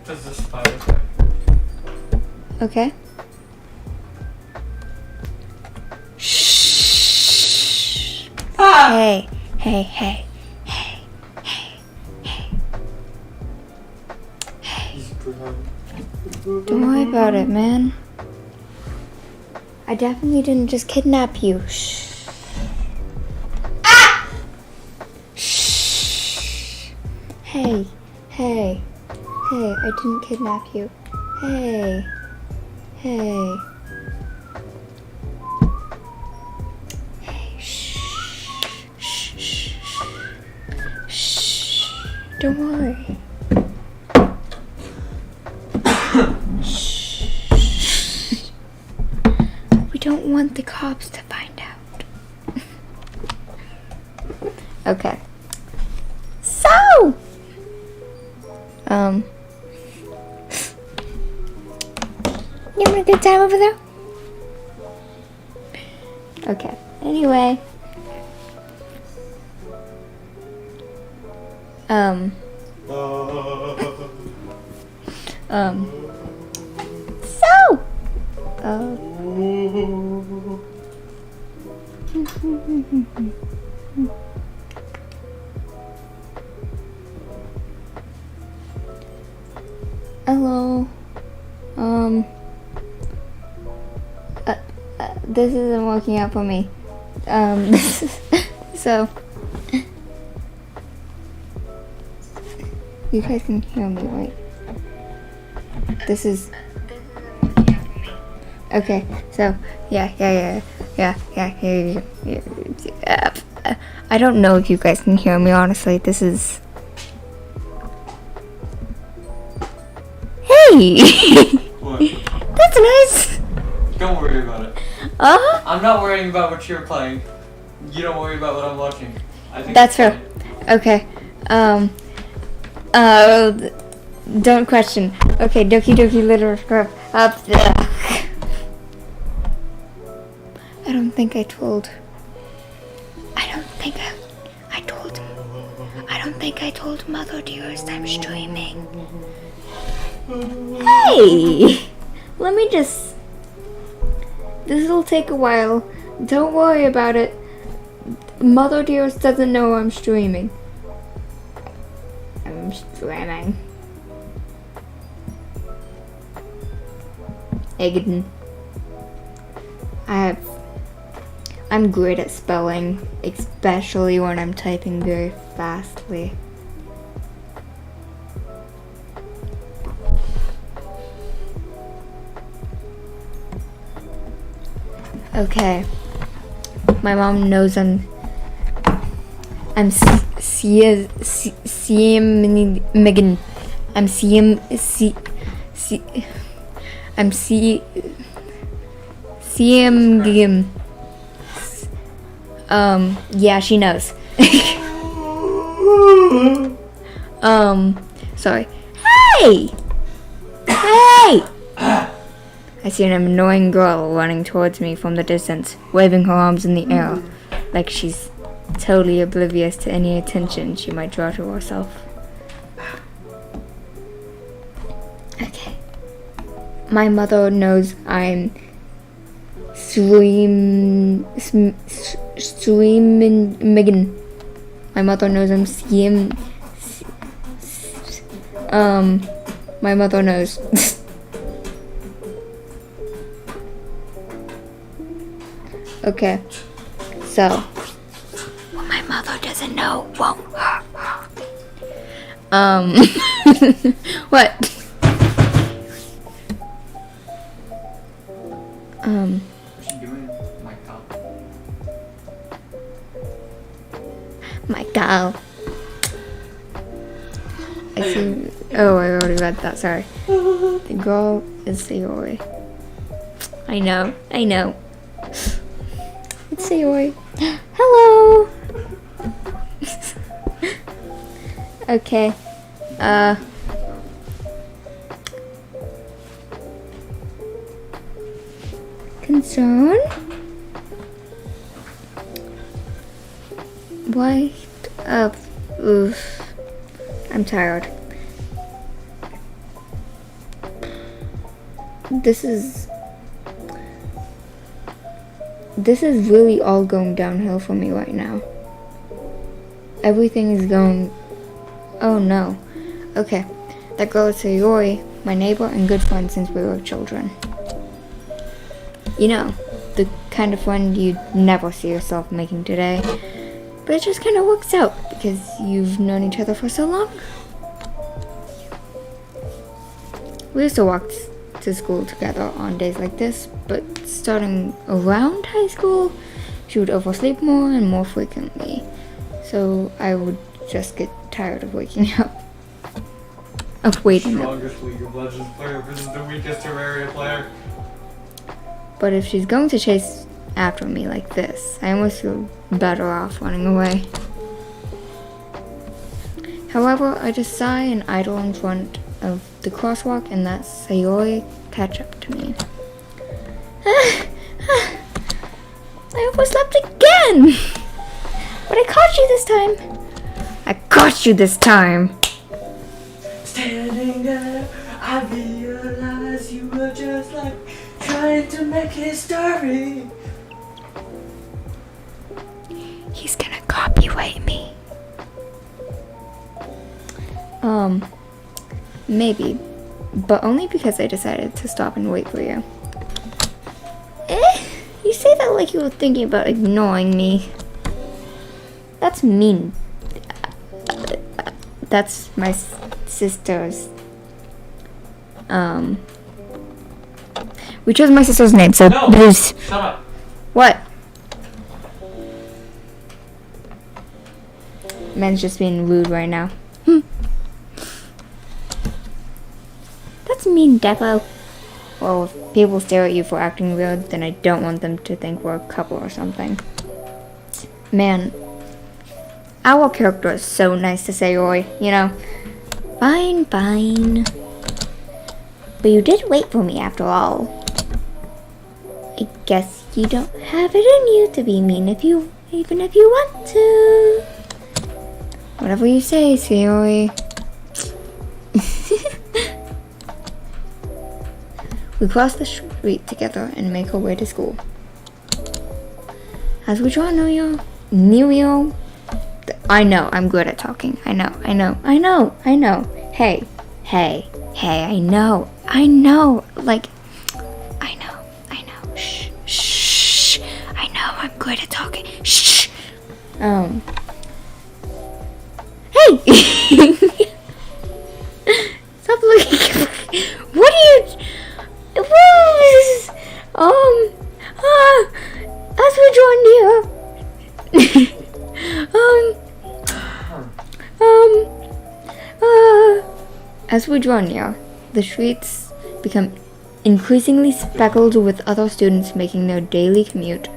Does the spider thing? Okay. Shh. Ah! Hey. He's brown. Don't worry about it, man. I definitely didn't just kidnap you. Shh. Ah! Shh. Hey. I didn't kidnap you. Hey. Shh. Don't worry. Shh. We don't want the cops to find out. Okay. So, you having a good time over there? Okay. Anyway. So. Hello. This isn't working out for me. So. You guys can hear me, right? This is. Okay, so yeah. I don't know if you guys can hear me. Honestly, this is. Hey, What? that's nice. Don't worry about it. I'm not worrying about what you're playing. You don't worry about what I'm watching. I think That's it's fair. fine. Okay. Don't question. Okay, Doki Doki Literature Club. I don't think I told Mother Dearest I'm streaming. Hey! Let me just... This'll take a while. Don't worry about it. Mother Dearest doesn't know I'm streaming. I'm streaming. Egden. I'm great at spelling, especially when I'm typing very fastly. Okay. My mom knows I'm Megan. I'm CM. Yeah, she knows. Sorry. Hey! I see an annoying girl running towards me from the distance, waving her arms in the air, like she's totally oblivious to any attention she might draw to herself. Okay. My mother knows I'm streaming Megan. My mother knows I'm my mother knows. Okay. So what my mother doesn't know won't hurt her. What? What's she doing? My God. My cow. I see. Oh, I already read that. Sorry. The girl is Sayori. I know. It's Sayori. Hello. Okay. Concern? Why? Oof. I'm tired. this is really all going downhill for me right now. Everything is going... Oh no. Okay. That girl is Sayori, my neighbor and good friend since we were children. You know, the kind of friend you'd never see yourself making today. But it just kind of works out because you've known each other for so long. We used to walk to school together on days like this, but starting around high school, she would oversleep more and more frequently. So I would just get tired of waking up. Of waiting up. Strongest League of Legends player versus the weakest Terraria player. But if she's going to chase after me like this, I almost feel better off running away. However, I just sigh and idle in front of the crosswalk and let Sayori catch up to me. I overslept again! But I caught you this time! I caught you this time! Standing there, I realized you were just like trying to make history. He's gonna copyright me. Maybe. But only because I decided to stop and wait for you. You say that like you were thinking about ignoring me. That's mean. That's my sister's. We chose my sister's name, so No! there's... Shut up. What? Man's just being rude right now. That's mean, Depo. Well, if people stare at you for acting weird, then I don't want them to think we're a couple or something. Man, our character is so nice to Sayori, you know. Fine, fine. But you did wait for me after all. I guess you don't have it in you to be mean even if you want to. Whatever you say, Sayori. We cross the street together and make our way to school. As we draw near I know, I'm good at talking. I know. Hey, I know. Like, I know. Shh. I know, I'm good at talking. Shh. Hey! Stop looking. What are you... as we draw near... As we draw near, the streets become increasingly speckled with other students making their daily commute.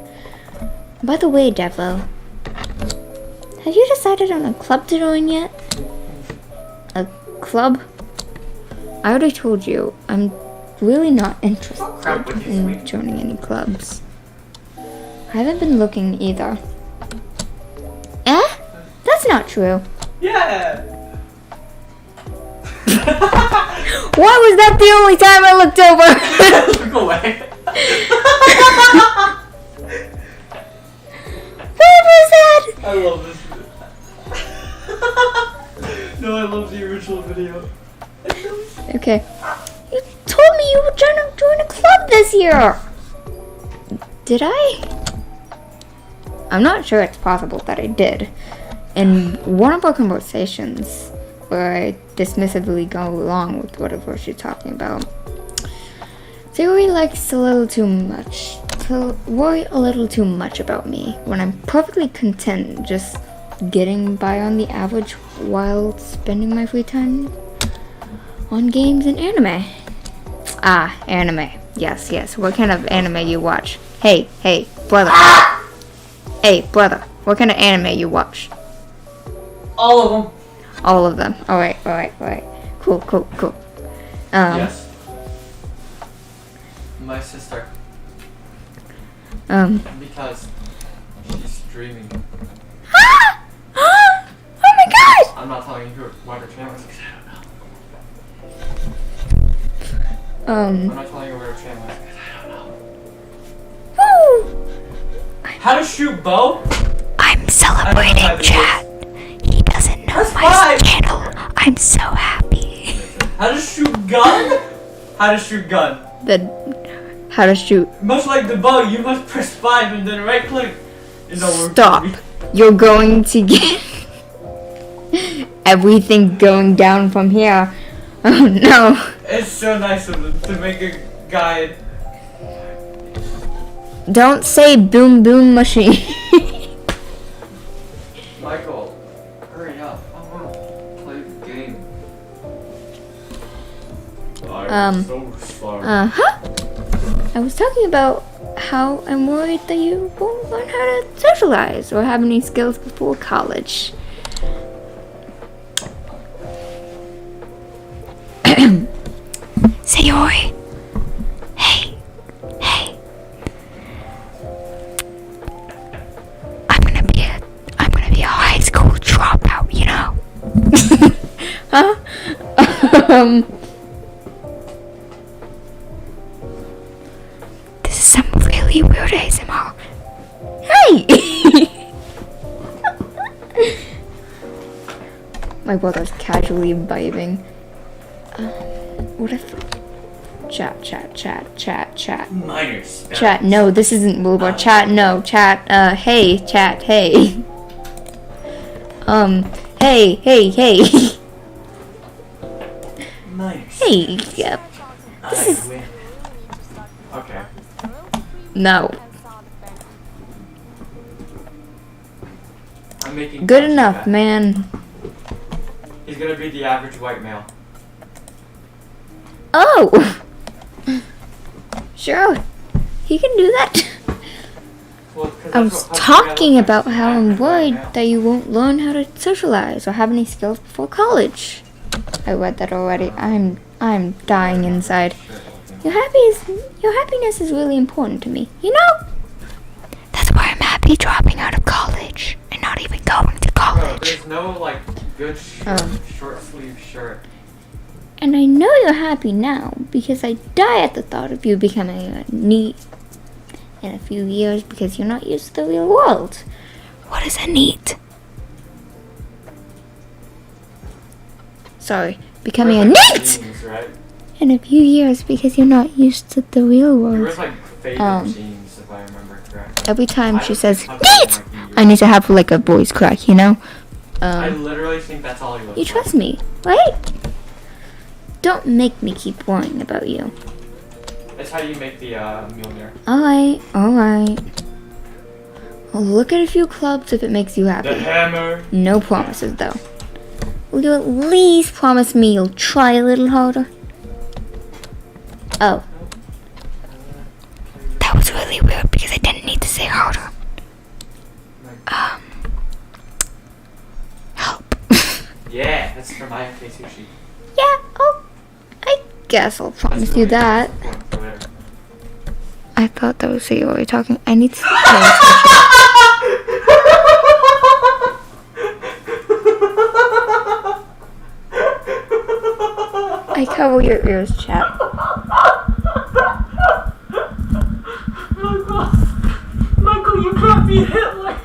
By the way, Devo, have you decided on a club to join yet? A club? I already told you, I'm really not interested in joining any clubs. I haven't been looking either. That's not true. Yeah! Why was that the only time I looked over? Look away. What was that? I love this video. No, I love the original video. Okay. You told me you were trying to join a club this year. Did I? I'm not sure it's possible that I did. In one of our conversations, where I dismissively go along with whatever she's talking about, Sayori likes a little too much to worry a little too much about me when I'm perfectly content just getting by on the average while spending my free time on games and anime. Anime. Yes. What kind of anime you watch? Hey, brother. Hey, brother. What kind of anime you watch? All of them. All of them. Alright. Cool. Yes. My sister. Because she's dreaming. Oh my gosh! I'm not telling you why the cameras because I don't know. I'm not telling you where to channel it because I don't know. Woo! How to shoot bow? I'm celebrating, chat. He doesn't know That's my 5. channel. I'm so happy. How to shoot gun? How to shoot gun. How to shoot. Much like the bow, you must press 5 and then right click. Stop. You're going to get everything going down from here. Oh no. It's so nice of them to make a guide. Don't say boom boom machine. Michael, hurry up. I want to play the game. I'm so sorry. I was talking about how I'm worried that you won't learn how to socialize or have any skills before college. Sayori. Hey. I'm gonna be a high school dropout, you know? Huh? This is some really weird ASMR. Hey! My brother's casually vibing. What if... Chat. Minor spells. Chat, no, this isn't Wilbur. Chat, no. Chat, hey. Chat, hey. Hey. Minor Hey, yep. I win. Okay. No. I'm making Good cuts enough, of that. man. He's gonna be the average white male. Oh! Sure. He can do that. Well, 'cause I that's was what talking looks about like. how I'm Average white worried male. that you won't learn how to socialize or have any skills before college. I read that already. I'm dying inside. Your happiness is really important to me. You know? That's why I'm happy dropping out of college and not even going to Bro, college. there's no like good short sleeve shirt. And I know you're happy now because I die at the thought of you becoming a NEET in a few years because you're not used to the real world. What is a NEET? Sorry, becoming a NEET Jeans, right? in a few years because you're not used to the real He world. wears like faded jeans, if I remember correctly. Every time I she don't says think that's NEET, like I need to have like a voice crack, you know? I literally think that's all he looks You like. trust me, right? Don't make me keep worrying about you. That's how you make the Mjolnir. Alright. I'll look at a few clubs if it makes you The happy. hammer. No promises though. Will you at least promise me you'll try a little harder? Oh. That was really weird because I didn't need to say harder. Help. Yeah, that's from IFK Sushi. Yeah, I guess I'll promise you that. I thought that was you were talking. I need to pay attention. I cover your ears, chat. Michael, you can't be Hitler.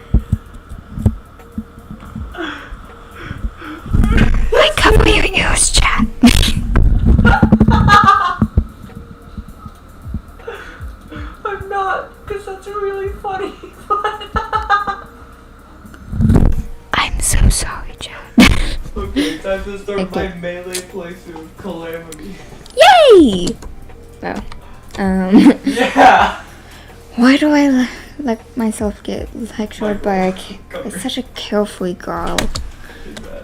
I cover your ears, chat. I'm not, because that's really funny. I'm so sorry, chat. Okay, time to start Okay. my melee playthrough of Calamity. Yay! Oh. Yeah! Why do I let myself get lectured by such a carefree girl?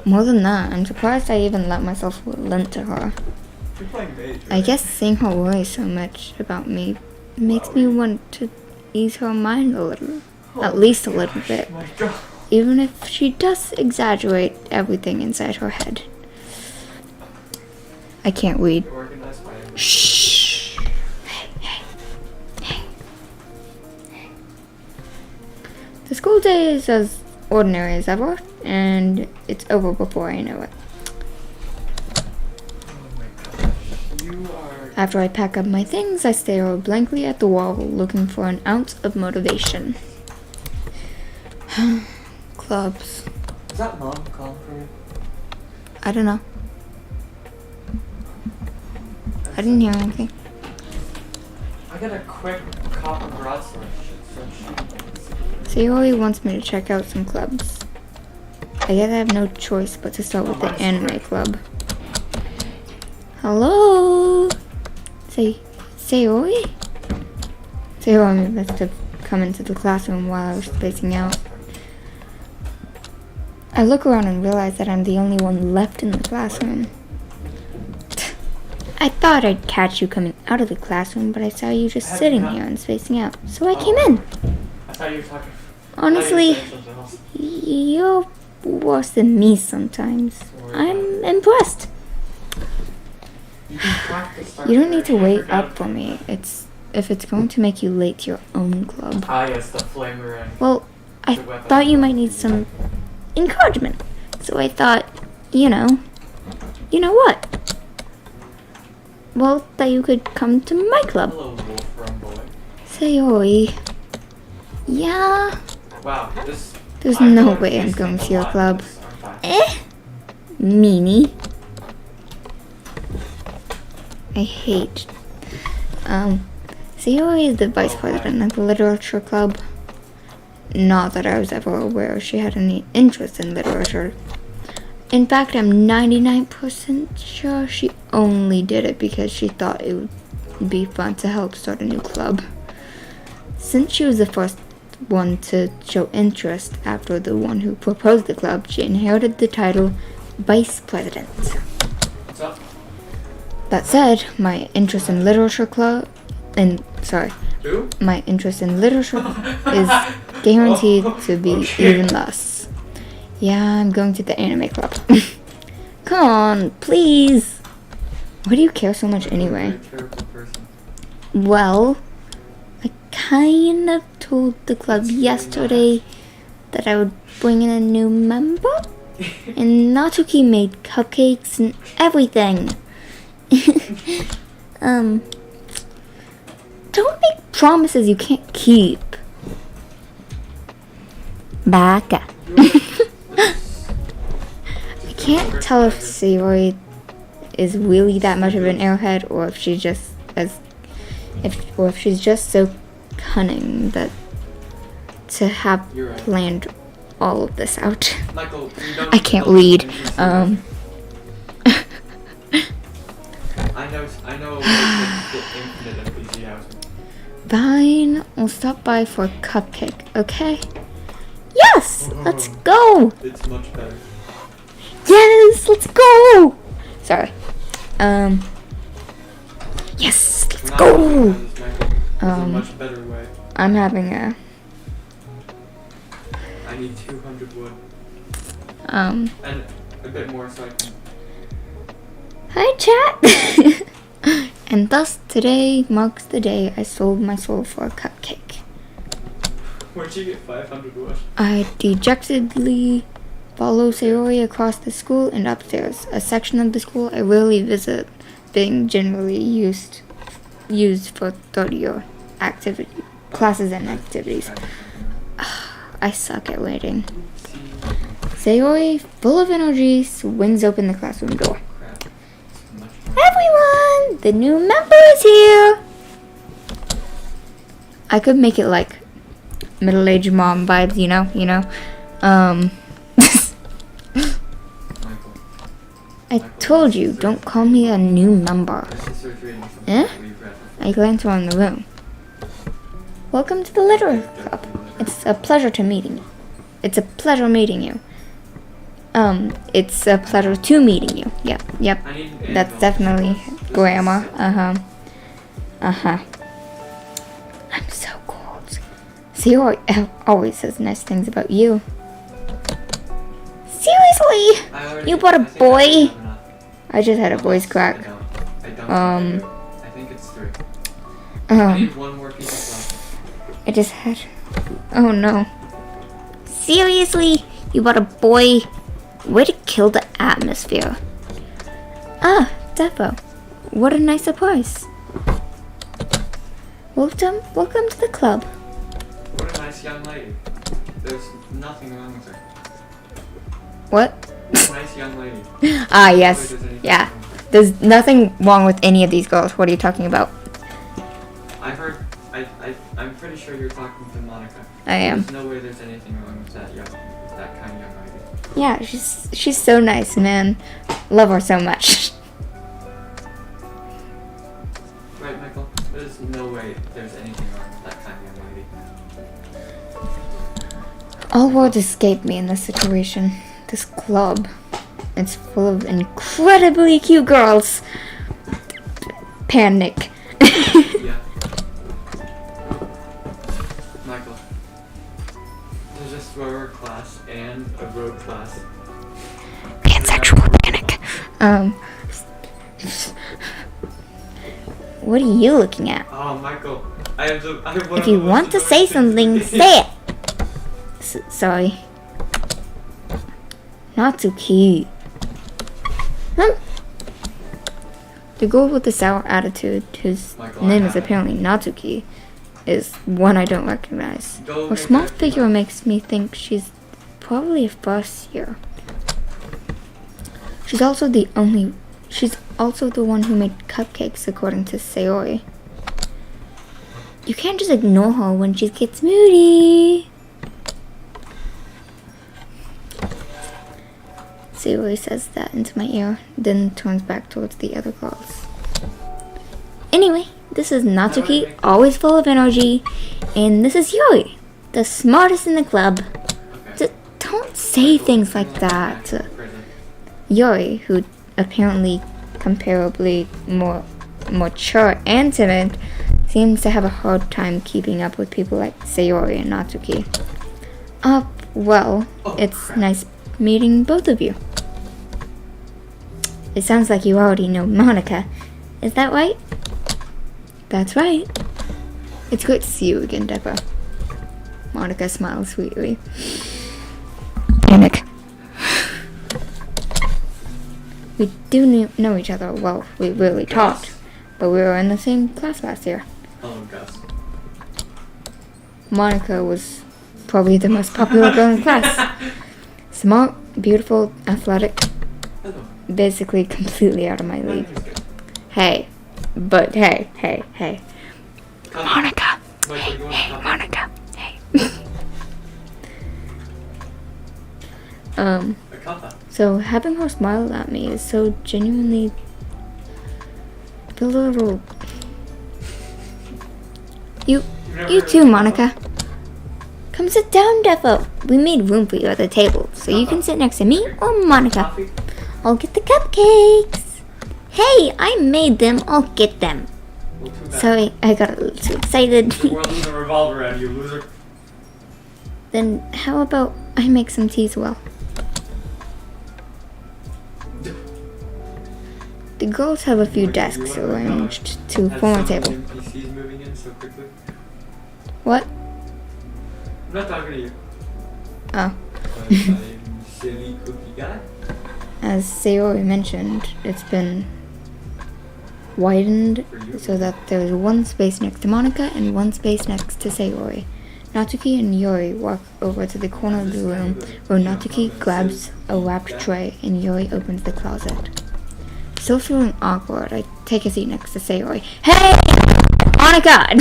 More than that, I'm surprised I even let myself lent to her. You're playing mage, I guess seeing her worry so much about me makes me want to ease her mind a little. At least a little bit. My God. Even if she does exaggerate everything inside her head. I can't read. Organized by him. Shh. Hey. The school day is as ordinary as ever, and it's over before I know it. Oh my gosh. You are. After I pack up my things, I stare blankly at the wall, looking for an ounce of motivation. Clubs. Is that Mom calling for me? I don't know. I didn't hear anything. I got a quick copper broadsword. Sayori wants me to check out some clubs. I guess I have no choice but to start with the anime club. Hello? Sayori? Sayori must have come into the classroom while I was spacing out. I look around and realize that I'm the only one left in the classroom. I thought I'd catch you coming out of the classroom, but I saw you just sitting here and spacing out, so I came in. I thought you were talking. Honestly, you're worse than me sometimes. I'm impressed. You don't need to wait up for me. If it's going to make you late to your own club. Ah, yes, the flamer and. Well, I thought you might need some encouragement. So I thought, you know what? Well, that you could come to my club. Hello, wolf run boy. Sayori. Yeah. Wow, There's no way I'm going to your club. Meanie. I hate. Sayori is the vice president of the literature club. Not that I was ever aware she had any interest in literature. In fact, I'm 99% sure she only did it because she thought it would be fun to help start a new club. Since she was the first one to show interest after the one who proposed the club, she inherited the title Vice President. What's up? That said, my interest in literature my interest in literature is guaranteed to be even less. Yeah, I'm going to the anime club. Come on, please. Why do you care so much anyway? Well, I kind of told the club yesterday that I would bring in a new member, and Natsuki made cupcakes and everything. Don't make promises you can't keep. Baka. I can't tell if Sayori is really that much of an airhead, or if she's just so cunning that to have planned all of this out. Michael, I can't read. I know a way to get infinite enthusiasm. Fine, we'll stop by for a cupcake, okay? Yes, let's go. It's much better. Yes, let's go. Sorry. Yes, let's go. There's a much better way. I'm having a. I need 200 wood. And a bit more so I can. Hi, chat. And thus today marks the day I sold my soul for a cupcake. Where'd you get 500 wood? I dejectedly follow Sayori across the school and upstairs, a section of the school I rarely visit, being generally used for third-year classes and activities. I suck at waiting. Sayori, full of energy, swings open the classroom door. Everyone, the new member is here. I could make it like middle-aged mom vibes, you know. I told you, don't call me a new member. I glance around the room. Welcome to the Literature Club. It's a pleasure meeting you. It's a pleasure meeting you. It's a pleasure to meeting you. Yep. That's definitely grammar. I'm so cold. Sayori always says nice things about you. Seriously? You brought a boy? I just had a voice crack. I think it's 3. I need one more piece of plastic. I just had. Oh no. Seriously? You brought a boy? Way to kill the atmosphere. Ah, Defo. what a nice surprise. Welcome to the club. What a nice young lady. There's nothing wrong with her. What? Nice young lady. Ah, yes. Yeah. There's nothing wrong with any of these girls. What are you talking about? I'm pretty sure you're talking to Monica. I am. There's no way there's anything wrong with that kind of young lady. Yeah, she's so nice, man. Love her so much. Right, Michael? There's no way there's anything wrong with that kind of young lady. All words escape me in this situation. This club. It's full of incredibly cute girls. Panic. Yeah. Michael, there's a thrower class and a road class. And sexual panic. What are you looking at? Oh, Michael, I have one If you want to say something, say it. Sorry. Natsuki. Huh? The girl with the sour attitude, whose name is apparently Natsuki, is one I don't recognize. Her small figure makes me think she's probably a first year. She's also the one who made cupcakes, according to Sayori. You can't just ignore her when she gets moody. Sayori says that into my ear, then turns back towards the other girls. Anyway, this is Natsuki, always full of energy, and this is Yuri, the smartest in the club. Don't say things like that. Yuri, who apparently comparably more mature and timid, seems to have a hard time keeping up with people like Sayori and Natsuki. Well, it's nice meeting both of you. It sounds like you already know Monica. Is that right? That's right. It's great to see you again, Deborah. Monica smiles sweetly. Panic. We do know each other well. We really talked, but we were in the same class last year. Hello, Gus. Monica was probably the most popular girl in class. Smart, beautiful, athletic. Hello. Basically completely out of my league. Hey. Monica. Hey, Monica. Hey. So having her smile at me is so genuinely a little. You too, Monica. Come sit down, Defo. We made room for you at the table, so you can sit next to me or Monica. I'll get the cupcakes. Hey, I made them. I'll get them. Sorry, I got a little too excited. The world doesn't revolve around you, loser. Then how about I make some tea as well? The girls have a few desks arranged to form a table. NPCs moving in so quickly? What? I'm not talking to you. Oh. I'm silly cookie guy. As Sayori mentioned, it's been widened so that there's one space next to Monica and one space next to Sayori. Natsuki and Yuri walk over to the corner of the room where Natsuki grabs a wrapped tray and Yuri opens the closet. Still feeling awkward, I take a seat next to Sayori. Hey! Monica!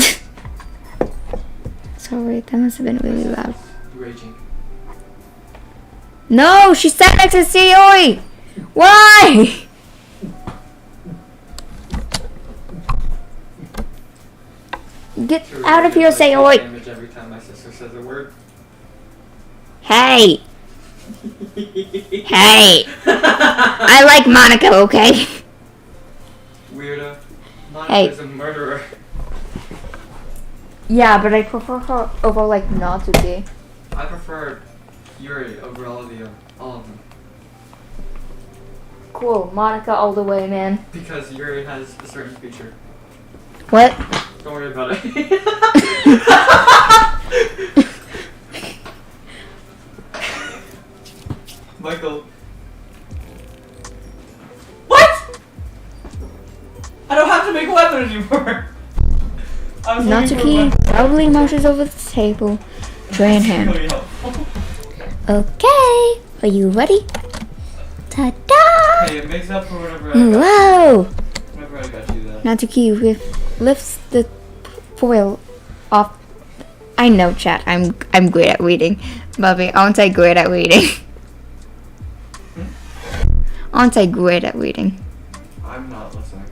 Sorry, that must have been really loud. Raging. No, she sat next to Sayori! Why? Get out of here, Sayori! Every time my sister says a word. Hey! Hey! I like Monica, okay? Weirdo. Hey. Monica's a murderer. Yeah, but I prefer her over, like, Natsuki. I prefer Yuri over all of them. Cool, Monica all the way, man. Because Yuri has a certain feature. What? Don't worry about it. Michael. What? I to make a weapon anymore. I was looking for a Natsuki weapon. probably marches over the table, tray in hand. Really helpful. Okay, are you ready? Ta-da! Hey, it makes up for whatever Whoa! whenever I got you that. Natsuki lifts the foil off. I know, chat. I'm great at reading. Bobby, aren't I great at reading? Aren't I great at reading? I'm not listening.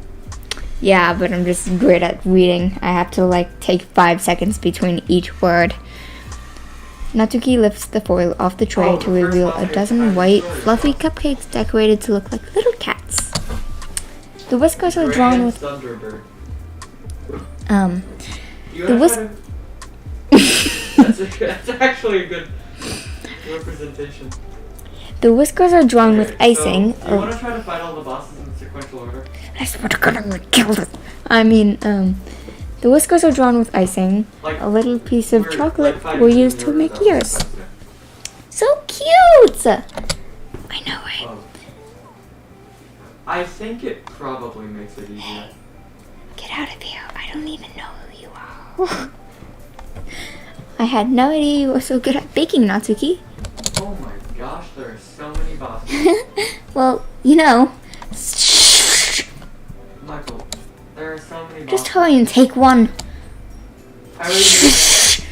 Yeah, but I'm just great at reading. I have to like take 5 seconds between each word. Natsuki lifts the foil off the tray to reveal a dozen white, fluffy cupcakes decorated to look like little cats. The whiskers are drawn with Thunderbird. You The wanna whisk- try to- that's actually a good representation. the whiskers are drawn with icing. So, you want to try to fight all the bosses in sequential order? That's what gonna kill it. The whiskers are drawn with icing. Like, A little piece of we're, chocolate like, were fighting used to the make order, ears. so- So cute! I know, right? Oh. I think it probably makes it easier. Get out of here. I don't even know who you are. I had no idea you were so good at baking, Natsuki. Oh my gosh, there are so many bosses. Well, you know. Michael, there are so many bosses. Just hurry and take one. I really need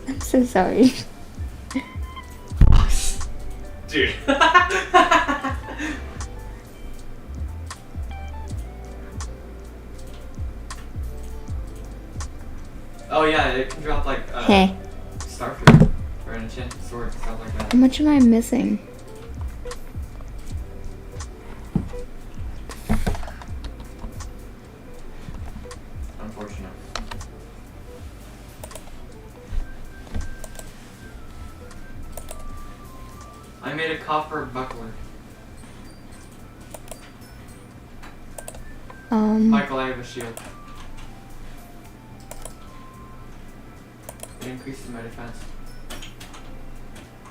I'm so sorry. Dude. Oh yeah, it can drop like Hey, starfruit or an enchanted sword and stuff like that. how much am I missing? Unfortunate. I made a copper buckler. Michael, I have a shield. It increases my defense.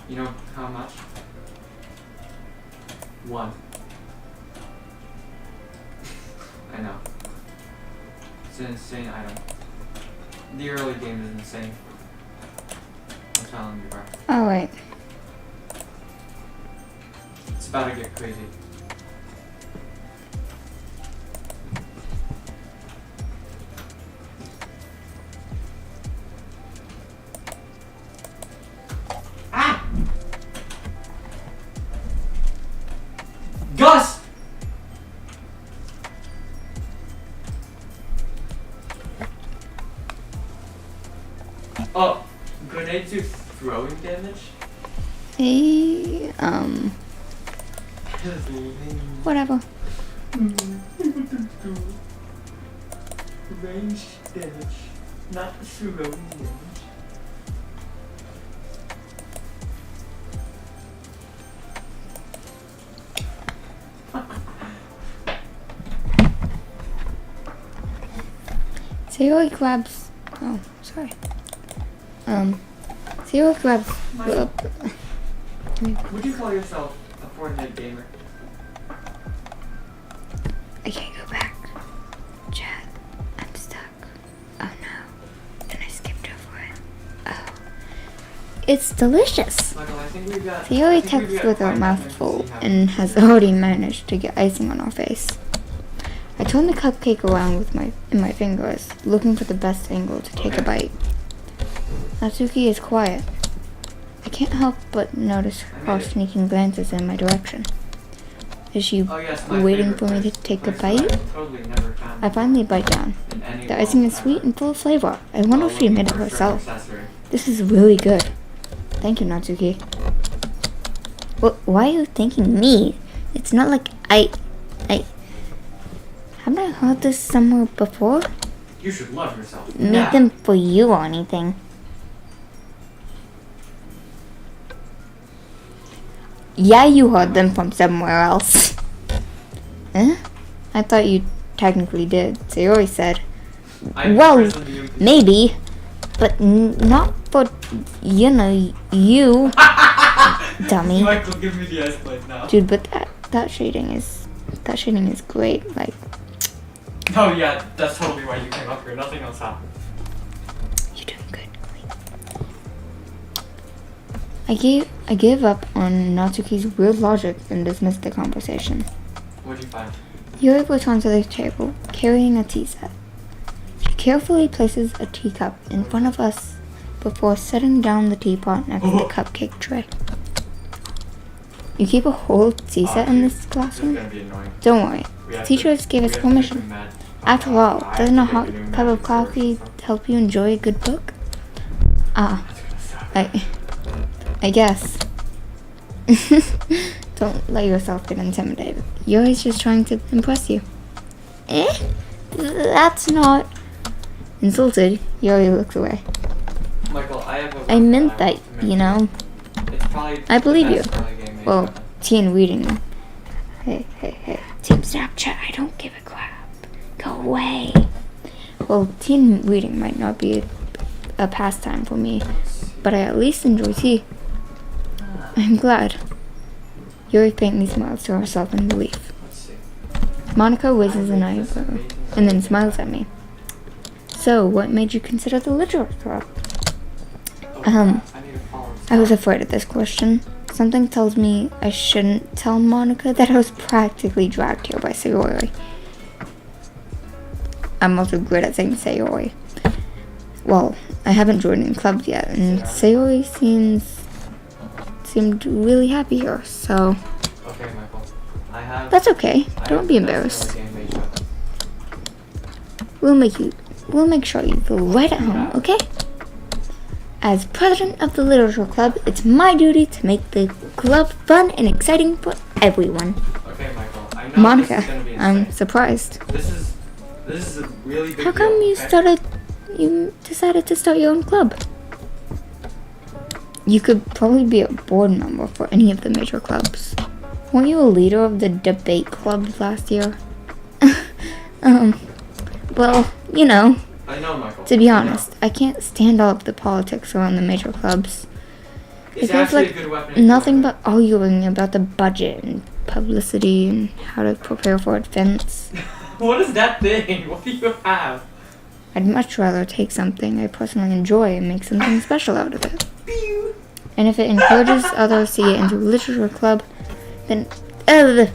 You know how much? 1. I know. It's an insane item. The early game is insane. I'm telling you, bro. Oh, wait. It's about to get crazy. Ah! Gus! Oh, grenades do throwing damage? Whatever. Range damage, not throwing damage. Sayori grabs. Oh, sorry. Sayori grabs. Would you call yourself a Fortnite gamer? I can't go back. Chat, I'm stuck. Oh no. And I skipped over it. Oh. It's delicious. Michael, I think we've got. Sayori texts with her mouth full and has already managed to get icing on her face. I turn the cupcake around in my fingers, looking for the best angle to take a bite. Natsuki is quiet. I can't help but notice her sneaking glances in my direction. Is she waiting for me to take a bite? I finally bite down. The icing is sweet and full of flavor. I wonder if she made it herself. This is really good. Thank you, Natsuki. Why are you thanking me? It's not like haven't I heard this somewhere before? You should love yourself. Made them for you or anything. Yeah, you heard them from somewhere else. Huh? I thought you technically did. Sayori said. Well, maybe. But not for, you know, you. Dummy. Michael, give me the ice blade now. Dude, but that shading is that shading is great. Like, Oh yeah, that's totally why you came up here. Nothing else happened. you're doing good. I gave up on Natsuki's weird logic and dismissed the conversation. What'd you find? Yuri returns to the table, carrying a tea set. She carefully places a teacup in front of us before setting down the teapot next to the cupcake tray. You keep a whole tea set in this This is classroom? gonna be annoying. Don't worry. We have Teachers gave us we have to permission. make them mad. After Oh, all, no, I doesn't a have to hot make them cup of mad coffee first. help you enjoy a good book? Ah, That's gonna suck. I guess. Don't let yourself get intimidated. Yuri's just trying to impress you. Eh? That's not... Insulted, Yuri looks away. Michael, I have a I meant I that, want to make you know. It's probably I believe the you. best early game they've Well, done. teen reading. Hey. Team Snapchat, I don't give a crap. Go away. Well, teen reading might not be a pastime for me, but I at least enjoy tea. I'm glad. Yuri faintly smiles to herself in relief. Let's see. Monica raises an eyebrow and then smiles at me. So, what made you consider the literature club? I need to follow I was afraid of this question. Something tells me I shouldn't tell Monica that I was practically dragged here by Sayori. I'm also great at saying Sayori. Well, I haven't joined in clubs yet, and Sayori seemed really happy here, so Okay, Michael. I have. that's okay. I Don't have be the best embarrassed. early game they've done. We'll make sure you feel right at home, okay? As president of the literature club, it's my duty to make the club fun and exciting for everyone. Okay, Michael. I know Monica, this is gonna be I'm insane. surprised. This is a really big How come deal, you okay? decided to start your own club? You could probably be a board member for any of the major clubs. Weren't you a leader of the debate club last year? Well, you know, I know, Michael. to be I know. honest, I can't stand all of the politics around the major clubs. It's It feels actually like a good weapon. if you nothing want but arguing about the budget and publicity and how to prepare for events. it. What is that thing? What do you have? I'd much rather take something I personally enjoy and make something special out of it. And if it encourages others to get into a literature club, then others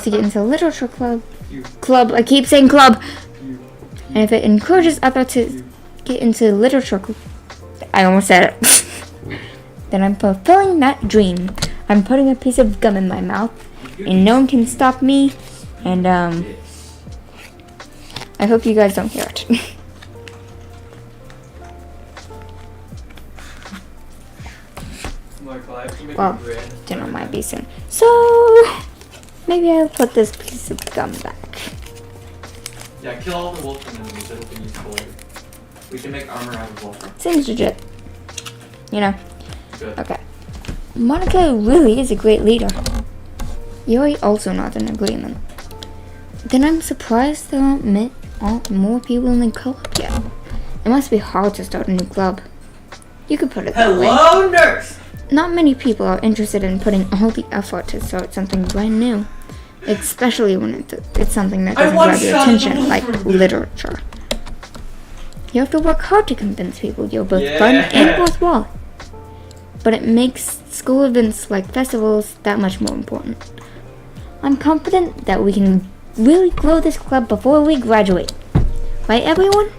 to get into a literature club. I keep saying club. And if it encourages others to get into literature club, I almost said it. Then I'm fulfilling that dream. I'm putting a piece of gum in my mouth, and no one can stop me. And I hope you guys don't hear it. Michael, I have to make Well, a grand dinner plan. might be soon. So maybe I'll put this piece of gum back. Yeah, kill all the wolfram enemies. It'll be useful later. We can make armor out of wolfram. Seems legit. You know. Good. Okay. Monica really is a great leader. Yuri also not in agreement. Then I'm surprised there aren't more people in the club yet. It must be hard to start a new club. You could put it that way. Hello, nurse. Not many people are interested in putting all the effort to start something brand new. Especially when it's something that doesn't grab your attention, like literature. You have to work hard to convince people you're both fun and worthwhile. But it makes school events like festivals that much more important. I'm confident that we can really grow this club before we graduate. Right, everyone?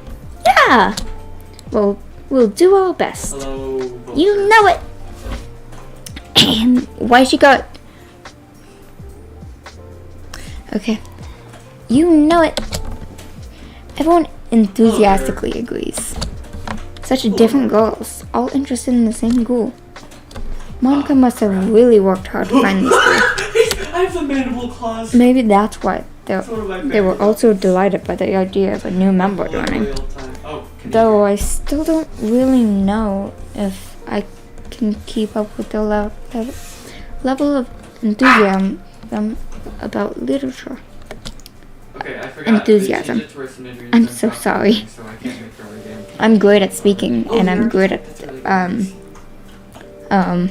Yeah! Well, we'll do our best. Hello. You know it! Why she got... Okay. You know it! Everyone enthusiastically agrees. Such different girls, all interested in the same goal. Monica must have really worked hard to find this goal. I have the mandible claws. Maybe that's why It's one of my they were favorite also delighted by the idea of a new member joining. Oh, can you Though hear? I still don't really know if I can keep up with the level of enthusiasm about literature. Okay, I forgot. Enthusiasm. We changed it to where Symmetry I'm is so not sorry. talking, So I can't make her again. I'm great at speaking, and I'm you're- great at that's really good.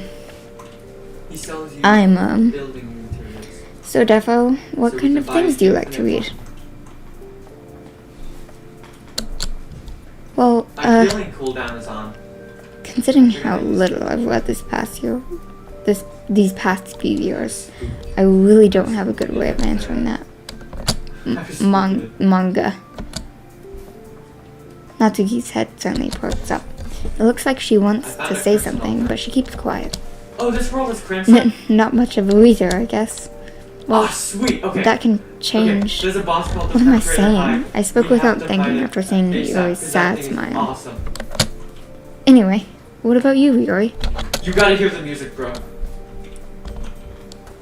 He sells you I'm building materials. So, Defo, what So we kind can of buy things do you you like to an read? Well, My healing cooldown is on. considering how little I've read this past year, these past few years, I really don't have a good way of answering that. Manga. Natsuki's head suddenly perks up. It looks like she wants to say something, but she keeps quiet. Oh, this world is crimson? Not much of a reader, I guess. Well, Oh, sweet. Okay. that can change. Okay. There's a boss called the What am I Perpetrator saying? Hive. I spoke We have without to thinking fight it after saying ASAP, Yuri's 'cause that sad thing is smile. Awesome. Anyway, what about you, Yuri? You gotta hear the music, bro.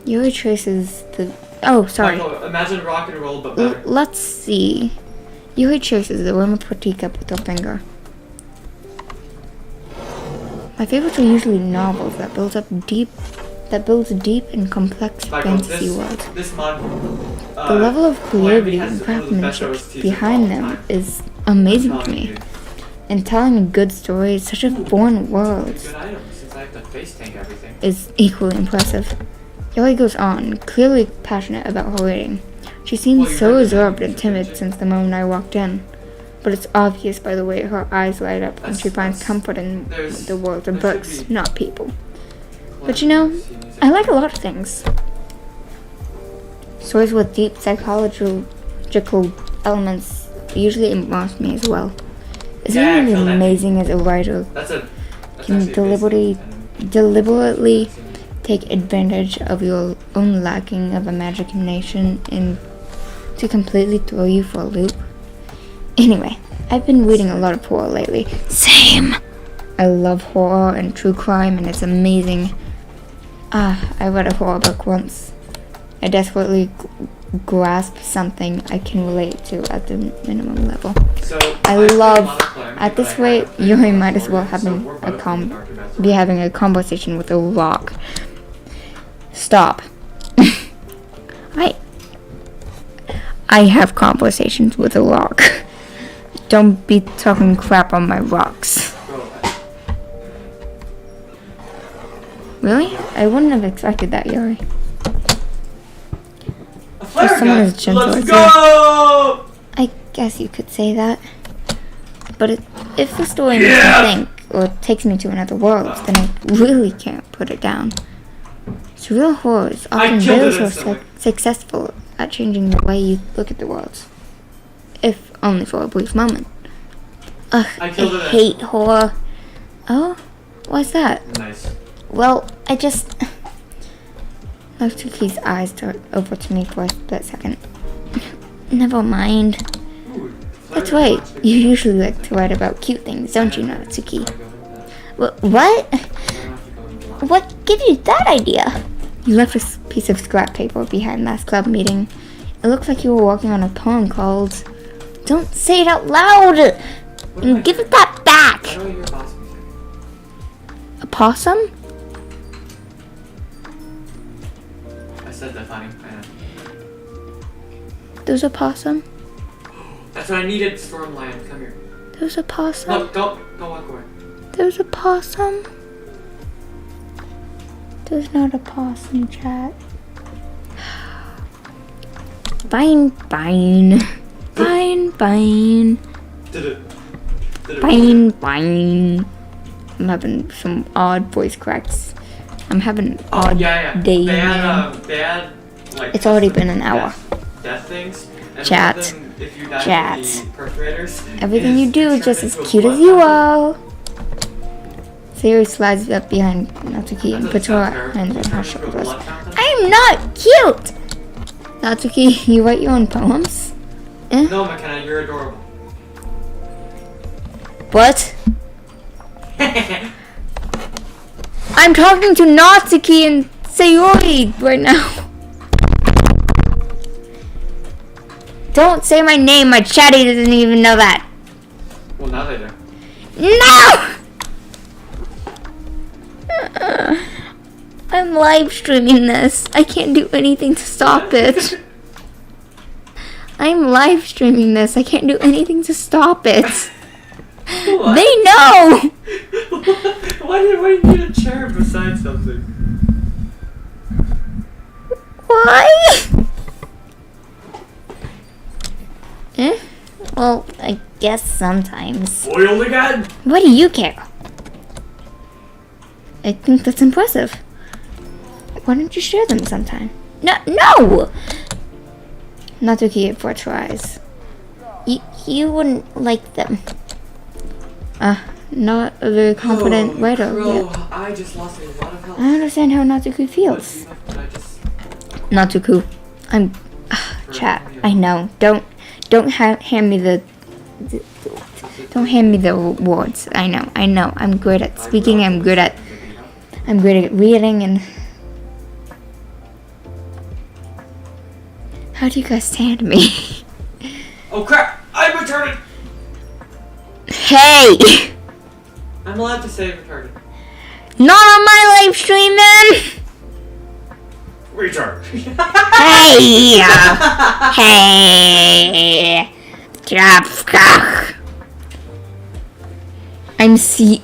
Yuri traces the... Oh, sorry. Michael, imagine rock and roll, but better. Let's see. Yuri traces the rim of her teacup with her finger. My favorites are usually novels that builds deep and complex Michael, fantasy worlds. this mod, The level of creativity has and one of the best craftsmanship OSTs behind of all them time. is amazing I'm to telling me. you. And telling a good story is such a foreign world Good item, since I have to face tank everything. is equally impressive. Yuri goes on, clearly passionate about her reading. She seems Well, you so heard the reserved music, and timid didn't you? since the moment I walked in. But it's obvious by the way her eyes light up when she finds comfort in the world of there should books, be- not people. But you know, I like a lot of things. Stories with deep psychological elements usually immerse me as well. Isn't Yeah, it kill that amazing as a writer That's can actually a basic deliberately take advantage of your own lacking of imagination and to completely throw you for a loop? Anyway, I've been reading a lot of horror lately. Same! I love horror and true crime and it's amazing. I read a horror book once. I desperately grasped something I can relate to at the minimum level. So, I played love, Modern Calamity, at but this I rate, haven't played Yuri Modern might as well Calamity, have so we're a both in the dark about be having a conversation with a rock. Stop. I have conversations with a rock. Don't be talking crap on my rocks. Bro, Really? I wouldn't have expected that, Yuri. a flare someone gun! is gentle Let's as go! I guess you could say that. But if the story makes me think, or takes me to another world, then I really can't put it down. Surreal horror is often killed very it instantly. successful at changing the way you look at the world. If only for a brief moment. Ugh, I I killed it. hate horror. Oh? Why's that? Nice. Well, I just... Natsuki's eyes dart over to me for a split second. Never mind. Ooh, That's flare right. gun. You usually like to write about cute things, don't you, Natsuki? I go with that. What? I don't have to go into that. What gave you that idea? You left a piece of scrap paper behind last club meeting. It looks like you were working on a poem called... Don't say it out loud! What am I Give doing? it that back! How do I hear boss music? A possum? I said that, honey. I know. There's a possum? That's what I needed, Stormland. Come here. There's a possum? No, don't walk away. There's a possum? There's not a possum, chat. Fine, fine. Fine, fine. Did it. Fine, fine. I'm having some odd voice cracks. I'm having an Oh, odd yeah. day. They man. had, like... It's already been an hour. Death things. And Chat. one of them, if you die Chat. from the perpetrators, Everything you do is turned just as into a cute as blood you fountain. are. Sayori slides up behind Natsuki and That puts doesn't her sound hands terrible. on her Turn into a shoulders. blood fountain? I'm not cute! Natsuki, you write your own poems? Eh? No, McKenna, you're adorable. What? I'm talking to Natsuki and Sayori right now. Don't say my name, my chatty doesn't even know that. Well, now they do. No! I'm live streaming this. I can't do anything to stop it. I'm live streaming this. I can't do anything to stop it. What? They know! Why do you need a chair beside something? Why? Well, I guess sometimes. Foiled again? Why do you care? I think that's impressive. Why don't you share them sometime? No! Not okay for tries. You wouldn't like them. Not a very confident writer yet. I just lost a lot of health. I understand how Natsuku feels. Natsuku, chat. I know. Don't hand me the words. I know. I'm good at speaking. I'm good at reading. And how do you guys stand me? Oh crap! I'm retarded. Hey! I'm allowed to say retarded. Not on my live stream, man. Retard. Hey! Hey! Drapskach. I'm Syrian.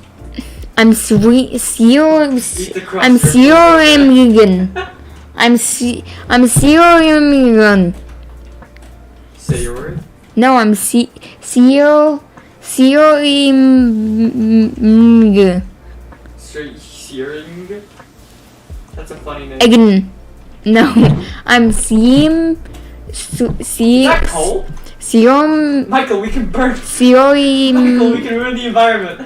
Say your word. No, I'm Syrian. Searing? That's a funny name. Again. No, I'm Is that coal? Michael, we can burn. Michael, we can ruin the environment.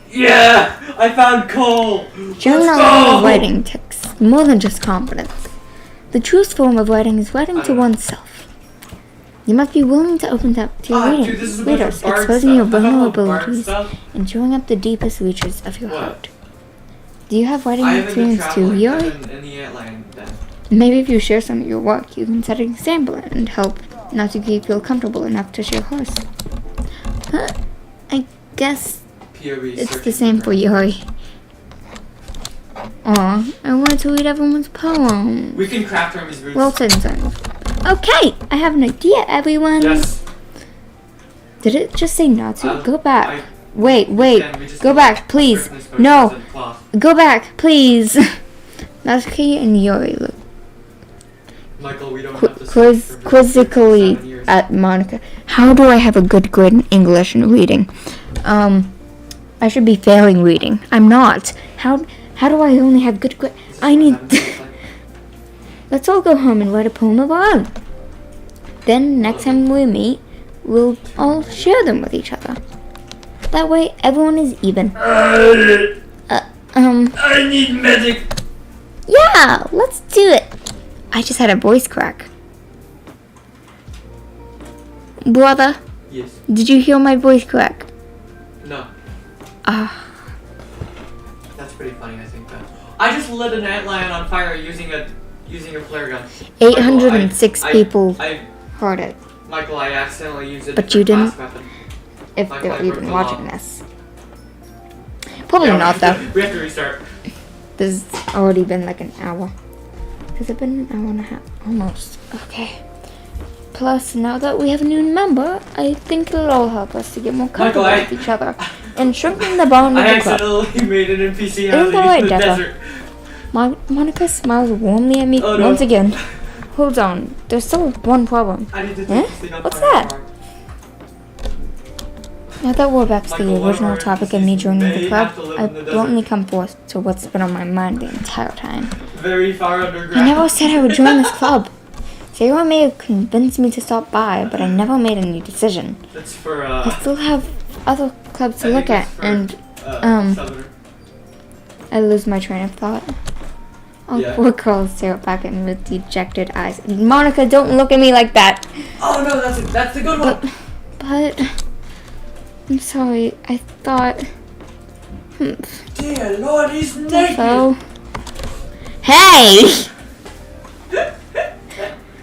Yeah! I found coal! Journaling and writing takes more than just confidence. The truest form of writing is writing to oneself. You must be willing to open up to your readers, exposing your vulnerabilities and drawing up the deepest reaches of your heart. Do you have writing experience too, Yuri? Maybe if you share some of your work, you can set an example and help Natsuki feel comfortable enough to share hers. I guess it's the same for Yuri. Aw, I wanted to read everyone's poem. We can craft Hermes roots. Well said, son. Okay, I have an idea, everyone. Yes. Did it just say Natsu? Go back. Wait. Go back, please. No. Go back, please. Natsuki and Yuri look Michael, we don't have to quizzically at Monica. How do I have a good grade in English and reading? I should be failing reading. I'm not. How do I only have good grade? I need... Let's all go home and write a poem of our own. Then, next time we meet, we'll all share them with each other. That way, everyone is even. I need medic. Yeah, let's do it. I just had a voice crack. Brother? Yes. Did you hear my voice crack? No. That's pretty funny, I think, though. I just lit an antlion on fire using a flare gun. 806 people heard it. Michael, I accidentally used it. But you didn't? Weapon. If Michael, they're I broke even the watching law. this. Probably not, though. We have to restart. This has already been like an hour. Has it been an hour and a half? Almost. Okay. Plus, now that we have a new member, I think it'll all help us to get more comfortable with each other and strengthen the bond with the club. I accidentally made an NPC Isn't that right, in the Deborah? desert. Monica smiles warmly at me once again. Hold on, there's still one problem. I need to take this thing up. What's that? Now that we're back to the original topic of me joining the club, I've bluntly come forth to what's been on my mind the entire time. Very far underground. I never said I would join this club. Sarah may have convinced me to stop by, but I never made any decision. That's for, I still have other clubs to look at, and, I lose my train of thought. Oh, Yeah. poor girl, Sarah back in with dejected eyes. Monica, don't look at me like that! Oh no, that's a good one! But, I'm sorry, I thought... Dear Lord, he's naked! So... Hey!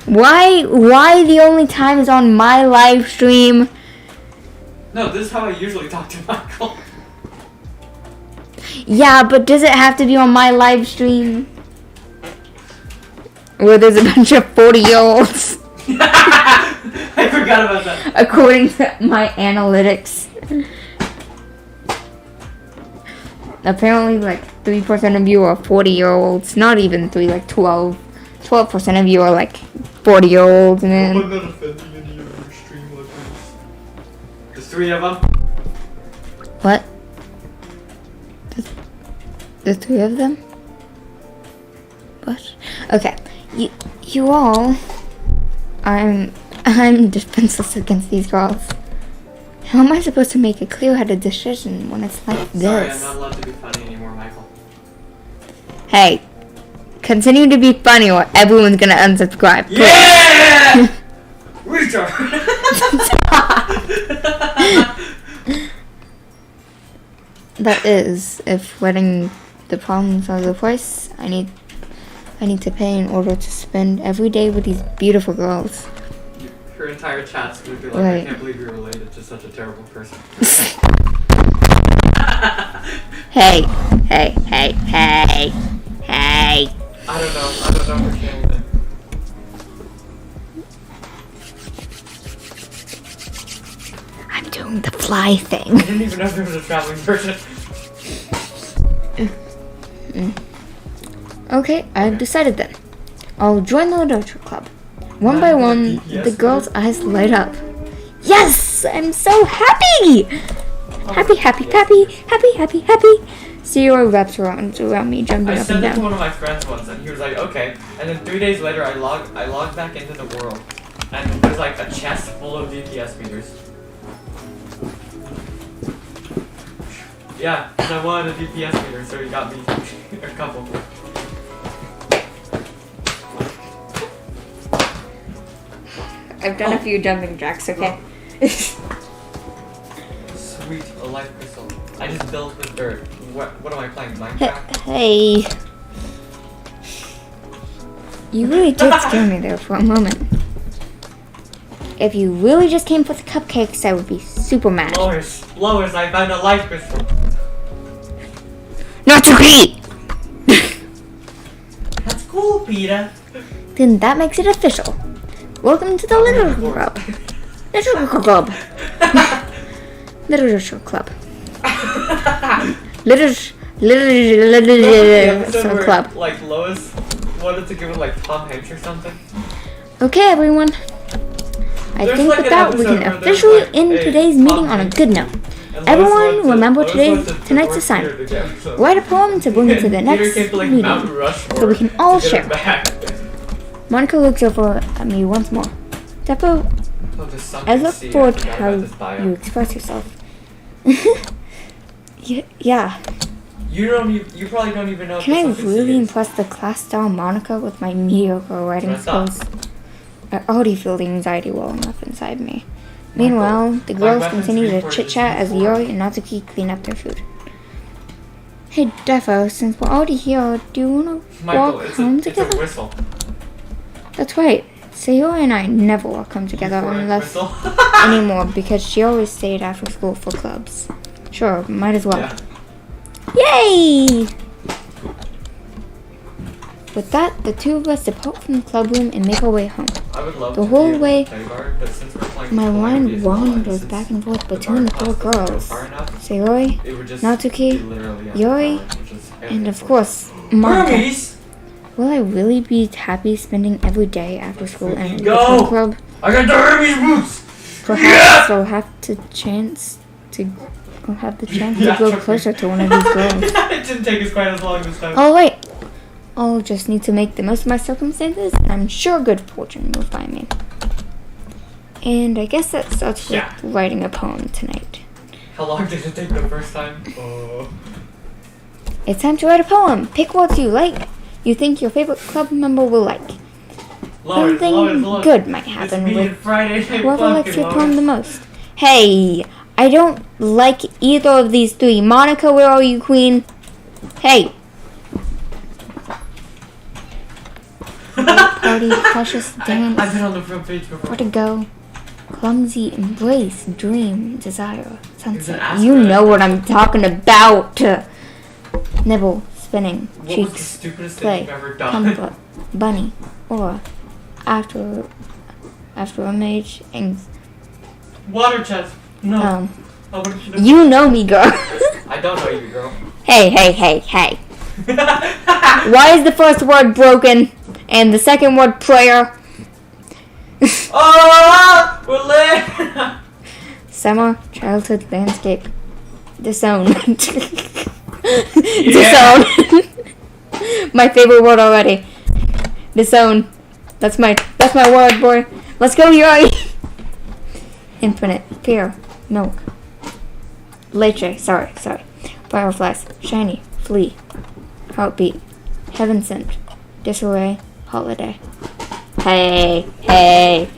Why the only time is on my live stream? No, this is how I usually talk to Michael. Yeah, but does it have to be on my live stream? Where there's a bunch of 40-year-olds. I forgot about that. According to my analytics. apparently like 3% of you are 40-year-olds. Not even 3, like 12% of you are like 40-year-olds, and then. I'm not offending any of your stream listeners. There's 3 of them. What? The 3 of them? What? Okay. You all. I'm defenseless against these girls. How am I supposed to make a clear-headed decision when it's like this? Sorry, I'm not allowed to be funny anymore, Michael. Hey, continue to be funny or everyone's gonna unsubscribe. Yeah! Retard! That is, if letting the problems of the price, I need to pay in order to spend every day with these beautiful girls. Her entire chat's gonna be like, Right. I can't believe you're related to such a terrible person. Hey. I don't know her channel name. I'm doing the fly I thing. didn't even know there was a traveling person. Okay, I've decided then. I'll join the literature club. One by one, the girls' eyes light up. Yes! I'm so happy! Happy. Zero wraps around me, jumping I up and sent it to down. one of my friends once, and he was like, okay. And then 3 days later, I logged back into the world, and there's like a chest full of DPS meters. Yeah, and I wanted a DPS meter, so he got me a couple. I've done a few jumping jacks, okay? Sweet, a life crystal. I just built with dirt. What am I playing, Minecraft? Hey. You really did scare me there for a moment. If you really just came for the cupcakes, I would be super mad. Lowers, I found a life crystal. Not to eat! That's cool, Peter. Then that makes it official. Welcome to the literature club. Literature club. Literature club. Literature club. Like Lois wanted to give it like Tom Hanks or something. Okay, everyone. I There's think like with an that we episode can where there's officially like end a today's Tom meeting on a Hanks good note. and Lois Everyone wants to- remember Lois today, wants to tonight's divorce assignment. Peter to get some- Write a poem to bring it to the And next Peter came to, like, meeting, Mount Rushmore so we can all to get share. it back. Monica looks over at me once more. Depot, Oh, the sun I can look see. I forward to forgot how about this bio. you express yourself. Yeah. You probably don't even know what Can I the sun really is. impress the class star Monica with my mediocre writing Dress up. skills? I already feel the anxiety welling up inside me. Meanwhile, the girls weapons continue to report is chit-chat as before. Yori and Natsuki clean up their food. Hey, Defo, since we're already here, do you want to Michael, walk it's home a together? whistle. That's right. Sayori and I never walk home together Euphoric unless whistle. anymore because she always stayed after school for clubs. Sure, might as well. Yeah. Yay! With that, the two of us depart from the club room and make our way home. I would love The to whole be able way, to play bar, but since we're playing my Polarity mind as well, and wanders since back and forth the between the bar four costs us to go girls. far enough, Sayori, it would just Natsuki, be literally Yori, unpowered, which is and of everything. course, Monica. Hermes! Will I really be happy spending every day after school and Go! the fun club? I got the Hermes boots! Perhaps I'll have the chance to Yeah, grow trust me. closer to one of these girls. It didn't take us quite as long this time. Oh wait, I'll just need to make the most of my circumstances, and I'm sure good fortune will find me. And I guess that starts with Yeah. writing a poem tonight. How long did it take the first time? It's time to write a poem. Pick what you think your favorite club member will like. Something good might happen It's me with and Friday Night whoever Funkin', likes your Lois. poem the most. Hey, I don't like either of these three. Monica, where are you, queen? Hey. Party, precious, dance, I've been on the front page before. where to go? Clumsy, embrace, dream, desire, sunset. asterisk. You know what I'm talking about. Nibble, spinning, What was the cheeks, stupidest thing play, you've ever done? comfort, bunny, or after a mage, and Water chest. No. um, Oh, what did you do? you know me, girl. I don't know you, girl. Hey. Why is the first word broken and the second word prayer? Oh, we're lit. Summer childhood landscape. Disown. Yeah. Disown. My favorite word already. Disown. That's my word, boy. Let's go, Yuri. Infinite. Fear. Milk. Leche. Sorry. Fireflies. Shiny. Flea. Heartbeat. Heaven sent. Disarray. Holiday. Hey. Oh,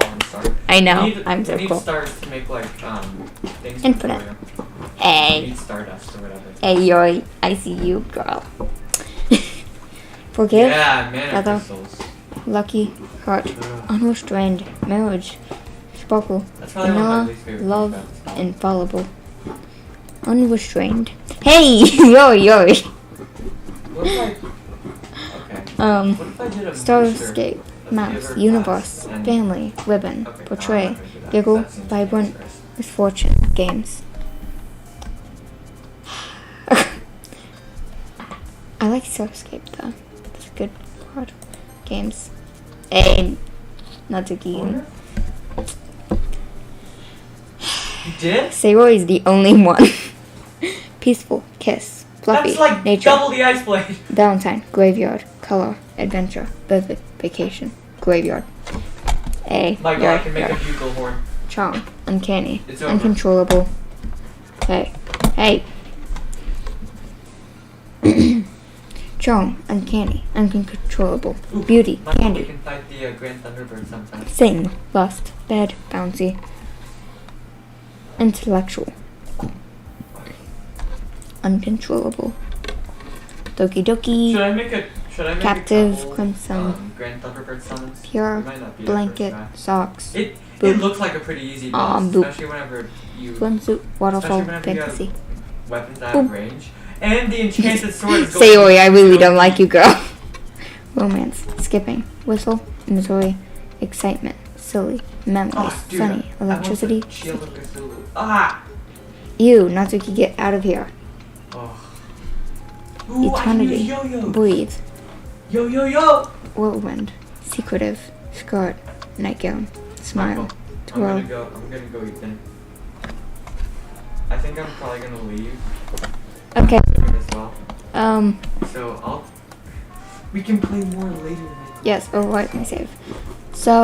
I'm sorry. I know. You need, I'm so you need cool. stars to make like things. Infinite. For you. You Hey. need stardust or whatever. Hey, Yuri. I see you, girl. Forgive. Yeah, mana Feather. crystals. Lucky. Heart. Ugh. Unrestrained. Marriage. Sparkle. That's probably one of my Vanilla. least favorite Love. things. Infallible. Unrestrained. Hey, Yuri. What if I? Okay. What if I did a Starscape. booster of Mouse. Giver Universe. class and- Family. Ribbon. Okay, Portray. I'm not gonna do that. Giggle. That seems Vibrant. dangerous. Misfortune. Games. I like Starscape though. It's a good word. Games. A. Natsuki. You did? Sayori is the only one. Peaceful. Kiss. Fluffy. That's like Nature. double the ice blade. Valentine. Graveyard. Color. Adventure. Vivid. Vacation. Graveyard. A. My god, I can make a bugle horn. Charm. Uncanny. It's over. Uncontrollable. Hey. Charm. Uncanny. Uncontrollable. Ooh, Beauty. my god, we Candy. can fight the Grand Thunderbird sometime. Sing. Lust. Bed. Bouncy. Intellectual. Uncontrollable. Doki Doki. Should I make a Captive, couple, Crimson. Grand Thunderbird summons? Pure. It might not be the Blanket. first Socks. try. It Boop. looks like a pretty easy boss, Boop. especially whenever you Swimsuit. Waterfall. especially whenever you Fantasy. have weapons out Boop. of range. And the enchanted sword is Sayori, I really don't like you, girl. Romance. Skipping. Whistle. Missouri. Excitement. Silly. Memories. Oh, dude, Sunny. I want Electricity. the Shield of Cthulhu. Ah! Ew, Natsuki, get out of here. Oh. Ooh, I can use Eternity. yo-yo. Breathe. Yo. Whirlwind. Secretive. Skirt. Nightgown. Smile. Twirl. I'm gonna go eat dinner. I think I'm probably gonna leave Okay. as well. So we can play more later. Yes, overwrite my save. So,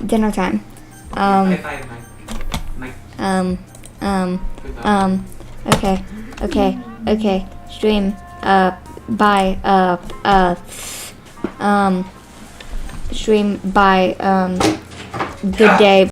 dinner time. Bye. Okay. Stream, stream by, good day.